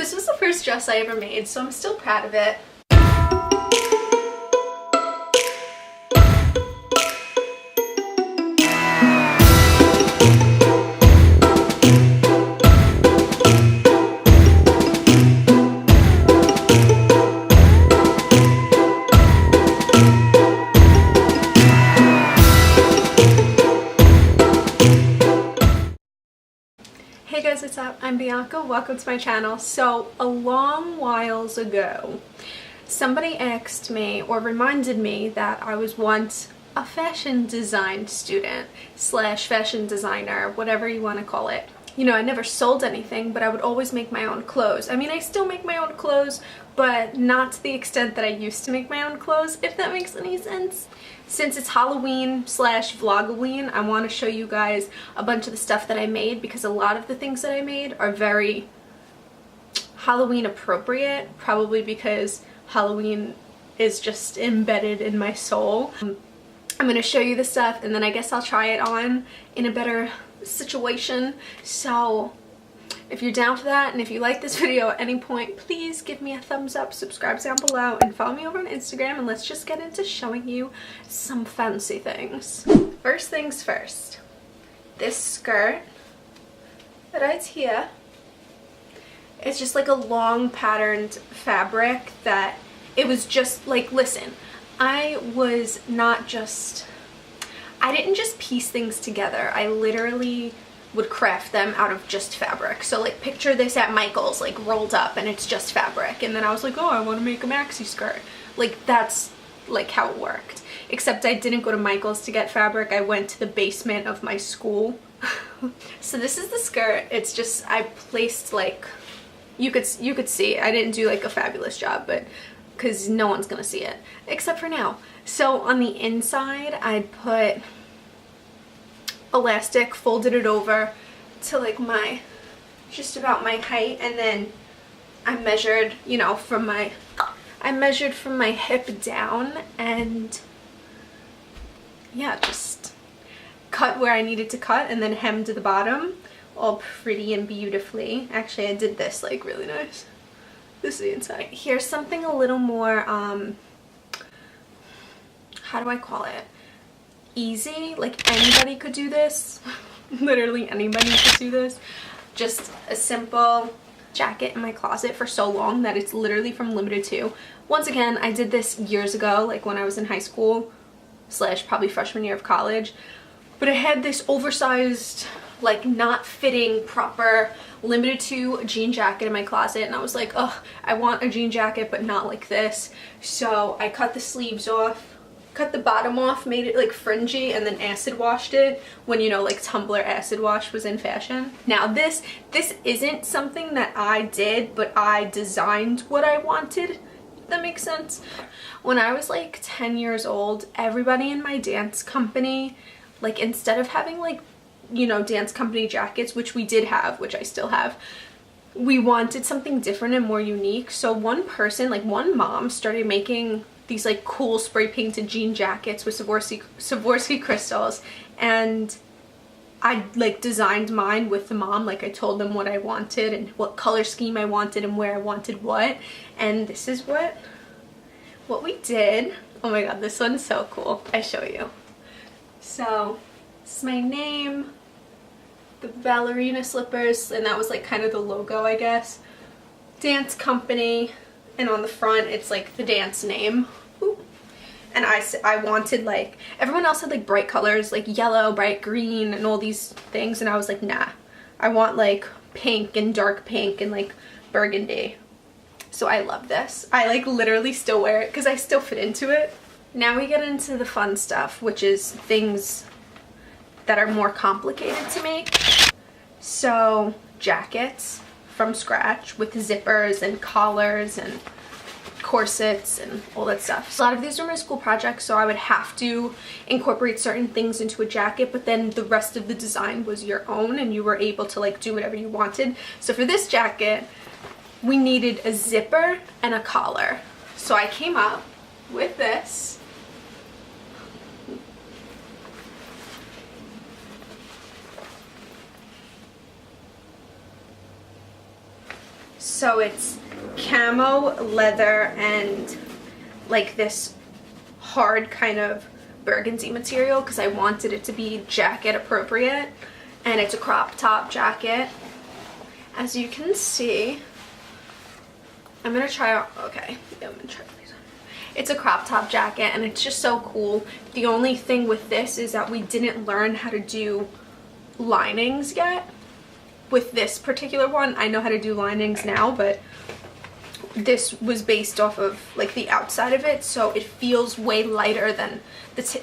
This was the first dress I ever made, so I'm still proud of it. Hey guys, what's up? I'm Bianca. Welcome to my channel. So a long whiles ago, somebody asked me or reminded me that I was once a fashion design student slash fashion designer, whatever you want to call it. You know, I never sold anything, but I would always make my own clothes. I mean, I still make my own clothes, but not to the extent that I used to make my own clothes, if that makes any sense. Since it's Halloween slash Vlogoween, I want to show you guys a bunch of the stuff that I made, because a lot of the things that I made are very Halloween appropriate, probably because Halloween is just embedded in my soul. I'm going to show you the stuff, and then I guess I'll try it on in a better situation. So if you're down for that, and if you like this video at any point, please give me a thumbs up, subscribe down below, and follow me over on Instagram, and let's just get into showing you some fancy things. First things first, this skirt right here, it's just like a long patterned fabric that it was just like, listen, I didn't just piece things together. I literally would craft them out of just fabric. So like picture this at Michael's, like rolled up and it's just fabric, and then I was like, oh, I want to make a maxi skirt. Like that's like how it worked, except I didn't go to Michael's to get fabric. I went to the basement of my school. So this is the skirt. It's just, I placed, like, you could see I didn't do like a fabulous job, but because no one's gonna see it except for now. So on the inside I put elastic, folded it over to like just about my height, and then I measured, you know, from my hip down, and yeah, just cut where I needed to cut, and then hemmed the bottom all pretty and beautifully. Actually, I did this like really nice. This is the inside. Here's something a little more how do I call it, easy. Like anybody could do this. Literally anybody could do this. Just a simple jacket in my closet for so long that it's literally from Limited Too. Once again, I did this years ago, like when I was in high school slash probably freshman year of college, but I had this oversized, like not fitting proper Limited Too jean jacket in my closet, and I was like, oh, I want a jean jacket but not like this. So I cut the sleeves off, cut the bottom off, made it like fringy, and then acid washed it when, you know, like Tumblr acid wash was in fashion. Now this isn't something that I did, but I designed what I wanted, if that makes sense. When I was like 10 years old, everybody in my dance company, like instead of having like, you know, dance company jackets, which we did have, which I still have, we wanted something different and more unique. So one person, like one mom, started making these like cool spray painted jean jackets with Swarovski crystals, and I like designed mine with the mom. Like I told them what I wanted and what color scheme I wanted and where I wanted what, and this is what we did. Oh my god, this one's so cool. I show you. So this is my name, the ballerina slippers, and that was like kind of the logo, I guess. Dance company, and on the front it's like the dance name. Ooh. And I wanted, like, everyone else had like bright colors, like yellow, bright green, and all these things, and I was like, nah, I want like pink and dark pink and like burgundy. So I love this. I like literally still wear it because I still fit into it. Now we get into the fun stuff, which is things that are more complicated to make. So jackets from scratch with zippers and collars and corsets and all that stuff. A lot of these are my school projects, so I would have to incorporate certain things into a jacket, but then the rest of the design was your own and you were able to like do whatever you wanted. So for this jacket, we needed a zipper and a collar. So I came up with this. So it's camo, leather, and like this hard kind of burgundy material because I wanted it to be jacket appropriate, and it's a crop top jacket. As you can see, I'm gonna try out, okay, yeah, I'm gonna try these on. It's a crop top jacket and it's just so cool. The only thing with this is that we didn't learn how to do linings yet. With this particular one, I know how to do linings now, but this was based off of like the outside of it, so it feels way lighter than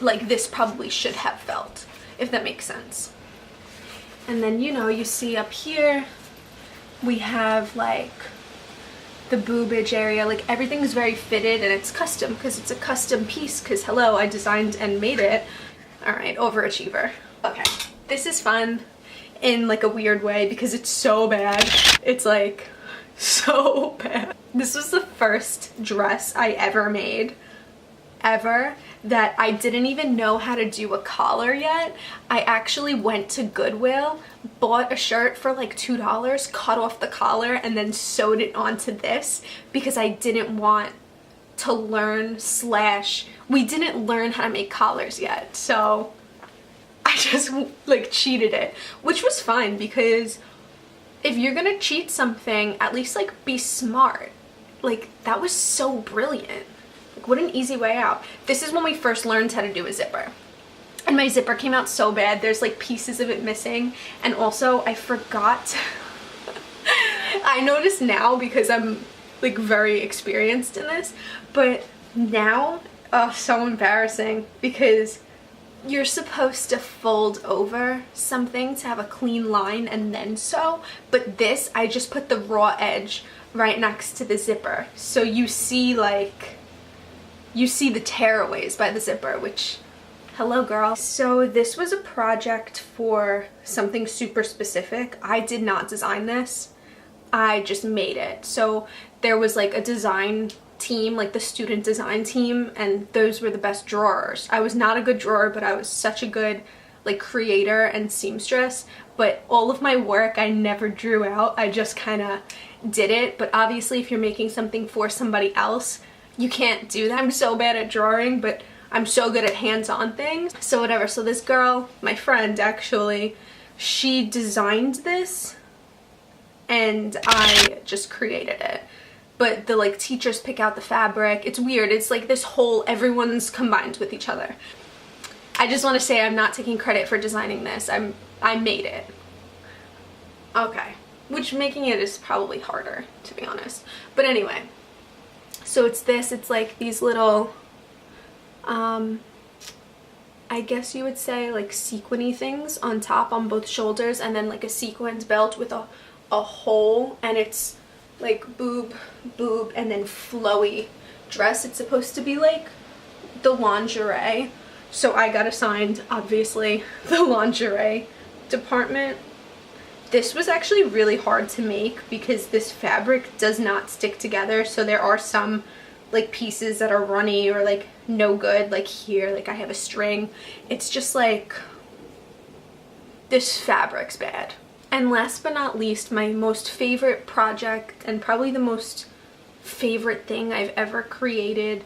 like this probably should have felt, if that makes sense. And then, you know, you see up here we have like the boobage area, like everything's very fitted and it's custom because it's a custom piece, because hello, I designed and made it. All right, overachiever. Okay, this is fun in like a weird way because it's so bad. It's like so bad. This was the first dress I ever made, ever, that I didn't even know how to do a collar yet. I actually went to Goodwill, bought a shirt for like $2, cut off the collar, and then sewed it onto this because I didn't want to learn / we didn't learn how to make collars yet. So I just like cheated it, which was fine because if you're gonna cheat something, at least like be smart. Like that was so brilliant. Like what an easy way out. This is when we first learned how to do a zipper. And my zipper came out so bad. There's like pieces of it missing. And also I forgot. I notice now because I'm like very experienced in this, but now, oh, so embarrassing because you're supposed to fold over something to have a clean line and then sew, but this, I just put the raw edge right next to the zipper. So you see like, you see the tearaways by the zipper, which, hello girl. So this was a project for something super specific. I did not design this. I just made it. So there was like a design team, like the student design team, and those were the best drawers. I was not a good drawer, but I was such a good like creator and seamstress. But all of my work I never drew out. I just kind of did it. But obviously if you're making something for somebody else, you can't do that. I'm so bad at drawing, but I'm so good at hands-on things. So whatever. So this girl, my friend actually, she designed this and I just created it. But the like teachers pick out the fabric. It's weird. It's like this whole, everyone's combined with each other. I just want to say I'm not taking credit for designing this. I made it. Okay. Which making it is probably harder, to be honest. But anyway. So it's this. It's like these little, I guess you would say like sequin-y things on top on both shoulders, and then like a sequins belt with a hole, and it's like boob, and then flowy dress. It's supposed to be like the lingerie. So I got assigned, obviously, the lingerie department. This was actually really hard to make because this fabric does not stick together. So there are some like pieces that are runny or like no good. Like here, like I have a string. It's just like, this fabric's bad. And last but not least, my most favorite project and probably the most favorite thing I've ever created,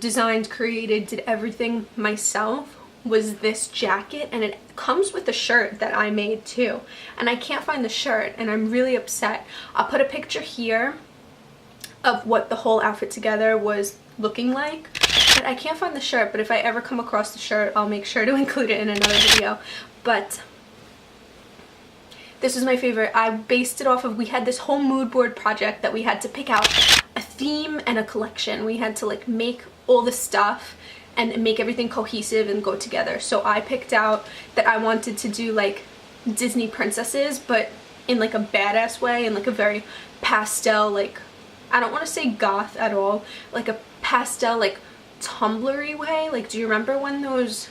designed, created, did everything myself, was this jacket. And it comes with a shirt that I made too. And I can't find the shirt and I'm really upset. I'll put a picture here of what the whole outfit together was looking like. But I can't find the shirt, but if I ever come across the shirt, I'll make sure to include it in another video. But this was my favorite. I based it off of, we had this whole mood board project that we had to pick out a theme and a collection. We had to like make all the stuff and make everything cohesive and go together. So I picked out that I wanted to do like Disney princesses, but in like a badass way, in like a very pastel, like, I don't want to say goth at all, like a pastel, like Tumblr-y way. Like, do you remember when those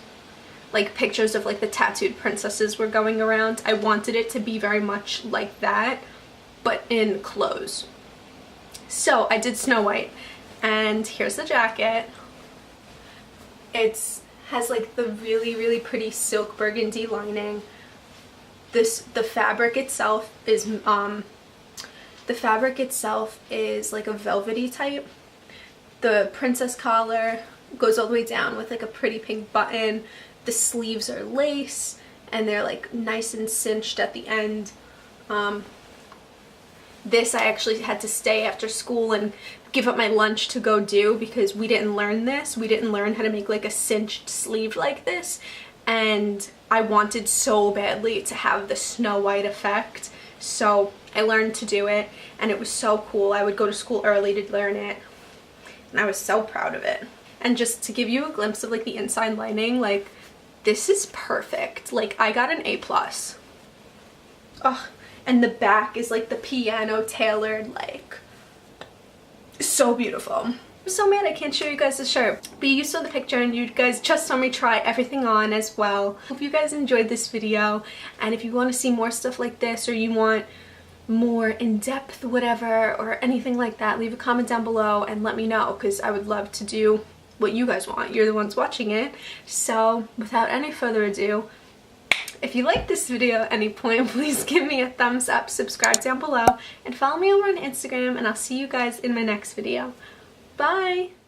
like pictures of like the tattooed princesses were going around? I wanted it to be very much like that, but in clothes. So I did Snow White, and here's the jacket. It has like the really pretty silk burgundy lining. The fabric itself is The fabric itself is like a velvety type. The princess collar goes all the way down with like a pretty pink button. The sleeves are lace and they're like nice and cinched at the end. This I actually had to stay after school and give up my lunch to go do because we didn't learn this. We didn't learn how to make like a cinched sleeve like this, and I wanted so badly to have the Snow White effect, so I learned to do it and it was so cool. I would go to school early to learn it and I was so proud of it. And just to give you a glimpse of like the inside lining, like this is perfect. Like I got an A+. Oh, and the back is like the piano tailored, like so beautiful. I'm so mad I can't show you guys the shirt, but you saw the picture and you guys just saw me try everything on as well. Hope you guys enjoyed this video, and if you want to see more stuff like this or you want more in-depth whatever or anything like that, leave a comment down below and let me know, because I would love to do what you guys want. You're the ones watching it. So without any further ado, if you like this video at any point, please give me a thumbs up, subscribe down below, and follow me over on Instagram, and I'll see you guys in my next video. Bye!